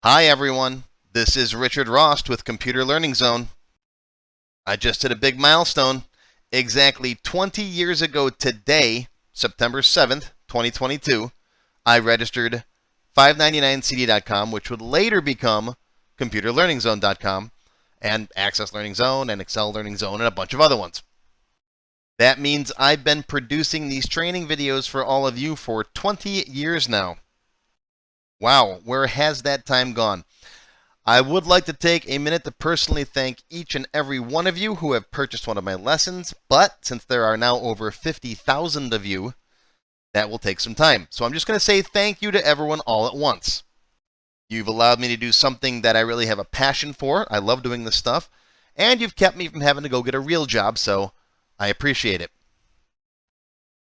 Hi everyone, this is Richard Rost with Computer Learning Zone. I just hit a big milestone. Exactly 20 years ago today, September 7th, 2022, I registered 599cd.com, which would later become computerlearningzone.com, and Access Learning Zone and Excel Learning Zone and a bunch of other ones. That means I've been producing these training videos for all of you for 20 years now. Wow, where has that time gone? I would like to take a minute to personally thank each and every one of you who have purchased one of my lessons, but since there are now over 50,000 of you, that will take some time. So I'm just going to say thank you to everyone all at once. You've allowed me to do something that I really have a passion for. I love doing this stuff. And you've kept me from having to go get a real job, so I appreciate it.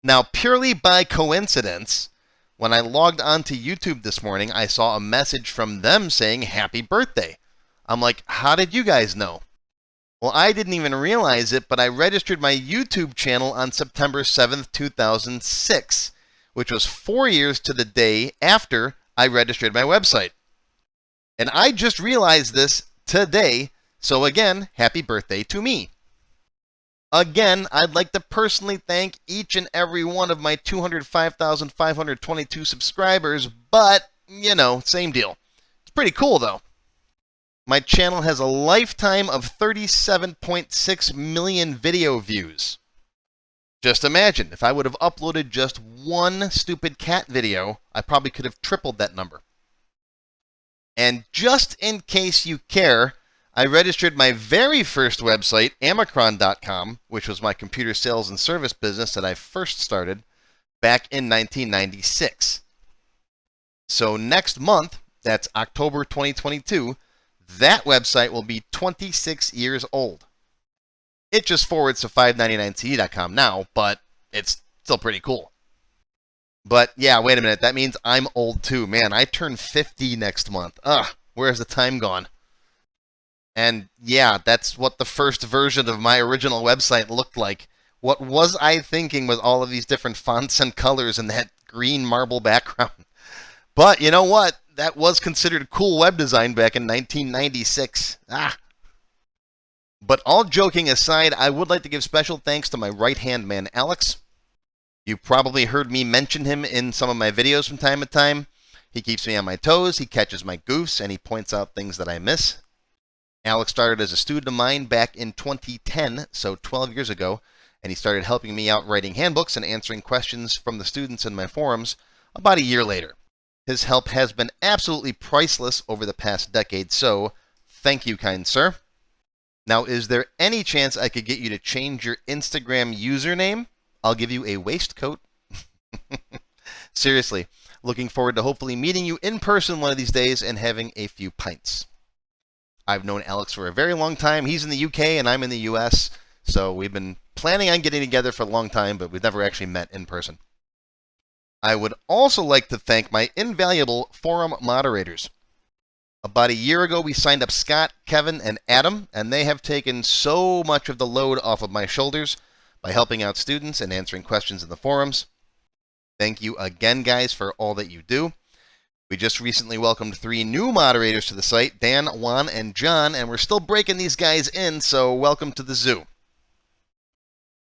Now, purely by coincidence, when I logged onto YouTube this morning, I saw a message from them saying happy birthday. I'm like, how did you guys know? Well, I didn't even realize it, but I registered my YouTube channel on September 7th, 2006, which was 4 years to the day after I registered my website. And I just realized this today, so again, happy birthday to me. Again, I'd like to personally thank each and every one of my 205,522 subscribers, but, you know, same deal. It's pretty cool, though. My channel has a lifetime of 37.6 million video views. Just imagine, if I would have uploaded just one stupid cat video, I probably could have tripled that number. And just in case you care, I registered my very first website, Amacron.com, which was my computer sales and service business that I first started back in 1996. So next month, that's October 2022, that website will be 26 years old. It just forwards to 599cd.com now, but it's still pretty cool. But yeah, wait a minute, that means I'm old too. Man, I turn 50 next month. Where's the time gone? And yeah, that's what the first version of my original website looked like. What was I thinking with all of these different fonts and colors and that green marble background? But you know what? That was considered cool web design back in 1996. But all joking aside, I would like to give special thanks to my right-hand man, Alex. You probably heard me mention him in some of my videos from time to time. He keeps me on my toes, he catches my goofs, and he points out things that I miss. Alex started as a student of mine back in 2010, so 12 years ago, and he started helping me out writing handbooks and answering questions from the students in my forums about a year later. His help has been absolutely priceless over the past decade, so thank you, kind sir. Now, is there any chance I could get you to change your Instagram username? I'll give you a waistcoat. Seriously, looking forward to hopefully meeting you in person one of these days and having a few pints. I've known Alex for a very long time. He's in the UK and I'm in the US, so we've been planning on getting together for a long time, but we've never actually met in person. I would also like to thank my invaluable forum moderators. About a year ago, we signed up Scott, Kevin, and Adam, and they have taken so much of the load off of my shoulders by helping out students and answering questions in the forums. Thank you again, guys, for all that you do. We just recently welcomed 3 new moderators to the site, Dan, Juan, and John, and we're still breaking these guys in, so welcome to the zoo.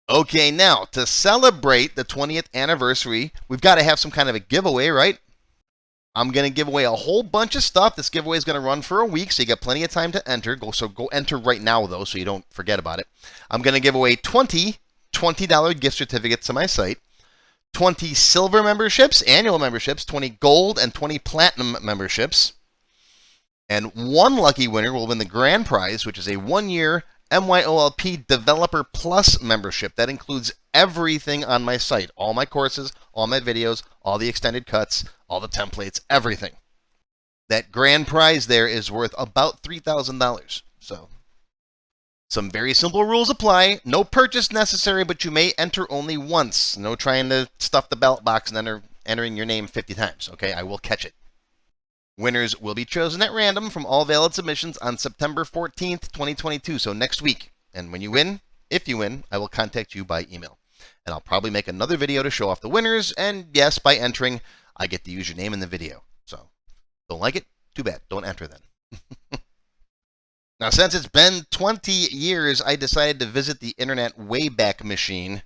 Okay, now, to celebrate the 20th anniversary, we've got to have some kind of a giveaway, right? I'm going to give away a whole bunch of stuff. This giveaway is going to run for a week, so you got plenty of time to enter. So go enter right now, though, so you don't forget about it. I'm going to give away 20 $20 gift certificates to my site, 20 silver memberships, annual memberships, 20 gold, and 20 platinum memberships. And one lucky winner will win the grand prize, which is a 1-year MYOLP Developer Plus membership. That includes everything on my site, all my courses, all my videos, all the extended cuts, all the templates, everything. That grand prize there is worth about $3,000. So some very simple rules apply. No purchase necessary, but you may enter only once. No trying to stuff the ballot box and entering your name 50 times. Okay, I will catch it. Winners will be chosen at random from all valid submissions on September 14th, 2022, so next week. And when you win, if you win, I will contact you by email. And I'll probably make another video to show off the winners, and yes, by entering, I get to use your name in the video. So, don't like it? Too bad. Don't enter then. Now, since it's been 20 years, I decided to visit the Internet Wayback Machine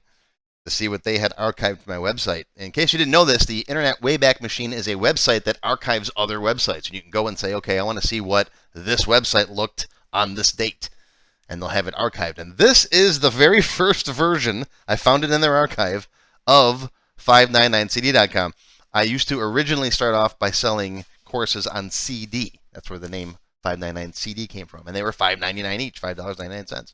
to see what they had archived from my website. In case you didn't know this, the Internet Wayback Machine is a website that archives other websites. And you can go and say, okay, I want to see what this website looked on this date. And they'll have it archived. And this is the very first version, I found it in their archive, of 599cd.com. I used to originally start off by selling courses on CD. That's where the name 599cd came from. And they were $5.99 each, $5.99.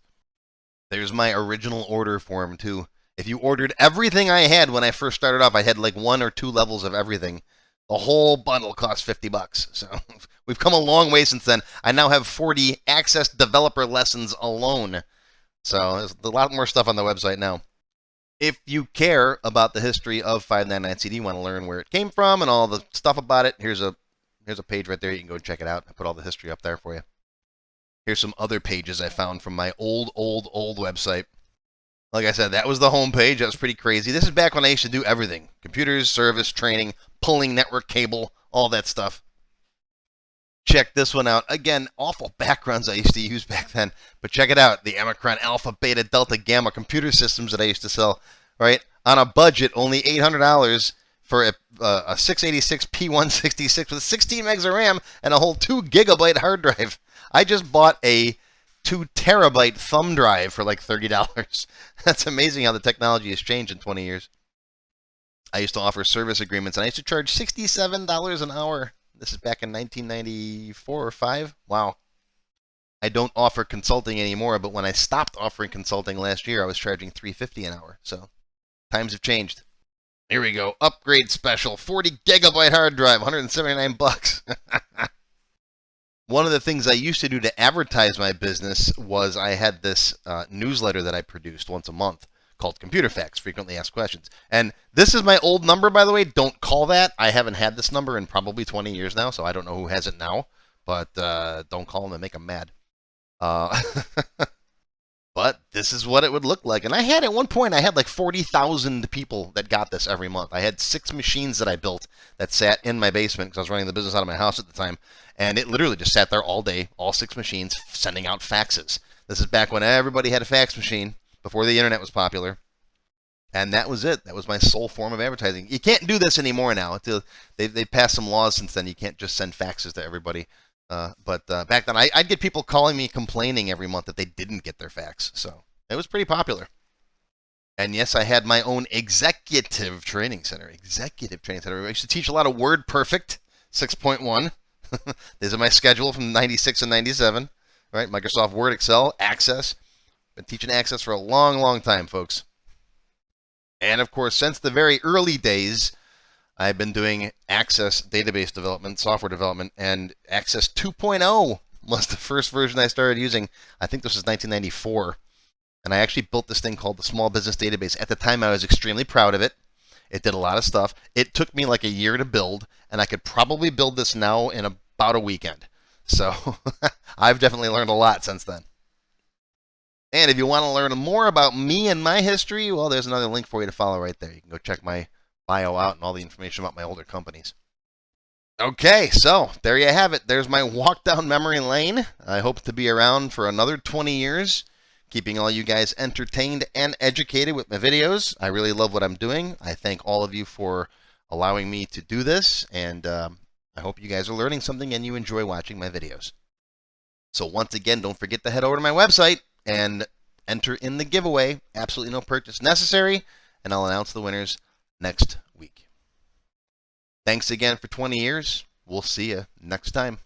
There's my original order form, too. If you ordered everything I had when I first started off, I had like 1 or 2 levels of everything. The whole bundle cost $50. So we've come a long way since then. I now have 40 Access developer lessons alone. So there's a lot more stuff on the website now. If you care about the history of 599cd, want to learn where it came from and all the stuff about it, here's a page right there. You can go and check it out. I put all the history up there for you. Here's some other pages I found from my old website. Like I said, that was the home page. That was pretty crazy. This is back when I used to do everything. Computers, service, training, pulling network cable, all that stuff. Check this one out. Again, awful backgrounds I used to use back then. But check it out. The Omicron Alpha, Beta, Delta, Gamma computer systems that I used to sell, right? On a budget, only $800 for a 686 P166 with 16 megs of RAM and a whole 2 gigabyte hard drive. I just bought a 2 terabyte thumb drive for like $30. That's amazing how the technology has changed in 20 years. I used to offer service agreements, and I used to charge $67 an hour. This is back in 1994 or 5. Wow. I don't offer consulting anymore, but when I stopped offering consulting last year, I was charging $350 an hour. So times have changed. Here we go. Upgrade special. 40 gigabyte hard drive, $179. One of the things I used to do to advertise my business was I had this newsletter that I produced once a month called Computer Facts, Frequently Asked Questions. And this is my old number, by the way. Don't call that. I haven't had this number in probably 20 years now, so I don't know who has it now. But don't call them and make them mad. But this is what it would look like. And I had, at one point, I had like 40,000 people that got this every month. I had 6 machines that I built that sat in my basement because I was running the business out of my house at the time. And it literally just sat there all day, all 6 machines, sending out faxes. This is back when everybody had a fax machine, before the internet was popular. And that was it. That was my sole form of advertising. You can't do this anymore now. They've passed some laws since then. You can't just send faxes to everybody. But back then, I'd get people calling me complaining every month that they didn't get their fax. So it was pretty popular. And yes, I had my own executive training center. I used to teach a lot of WordPerfect 6.1. These are my schedule from 96 and 97. Right? Microsoft Word, Excel, Access. Been teaching Access for a long time, folks. And of course, since the very early days, I've been doing Access database development, software development, and Access 2.0 was the first version I started using. I think this was 1994. And I actually built this thing called the Small Business Database. At the time, I was extremely proud of it. It did a lot of stuff. It took me like a year to build, and I could probably build this now in about a weekend. So I've definitely learned a lot since then. And if you want to learn more about me and my history, well, there's another link for you to follow right there. You can go check my bio out and all the information about my older companies. Okay, so there you have it. There's my walk down memory lane. I hope to be around for another 20 years, keeping all you guys entertained and educated with my videos. I really love what I'm doing. I thank all of you for allowing me to do this, and I hope you guys are learning something and you enjoy watching my videos. So once again, don't forget to head over to my website and enter in the giveaway. Absolutely no purchase necessary, and I'll announce the winners next week. Thanks again for 20 years. We'll see you next time.